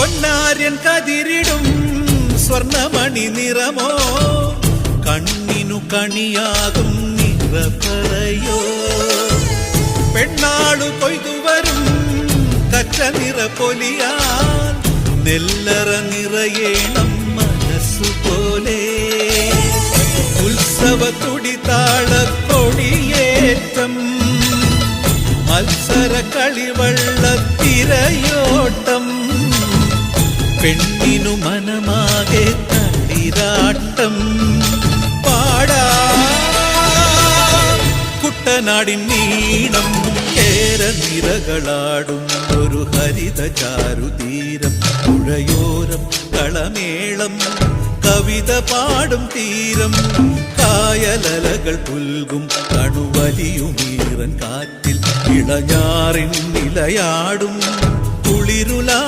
പൊന്നാര്യൻ കതിരിടും സ്വർണമണി നിറമോ കണ്ണിനു കണിയാകും നിറപ്പറയോ പെണ്ണാളു കൊയ്തുവരും കച്ച നിറ പൊലിയാൽ നെല്ലറ നിറയേണം മനസ്സുപോലെ ഉത്സവ തുടിതാളക്കൊടിയേറ്റം മത്സര കളിവള്ളത്തിരയോട്ടം പെണ്ണിനു മനമാകെ തളിരാട്ടം പാടാ കുട്ടനാടിൻ നീണം കേരനിരകളാടും ഒരു ഹരിത ചാരുതീരം പുഴയോരം കളമേളം കവിത പാടും തീരം കായലലകൾ പുൽകും കണുവലിയുമീറൻ കാറ്റിൽ ഇളഞ്ഞാറിൻ നിലയാടും കുളിരുലാ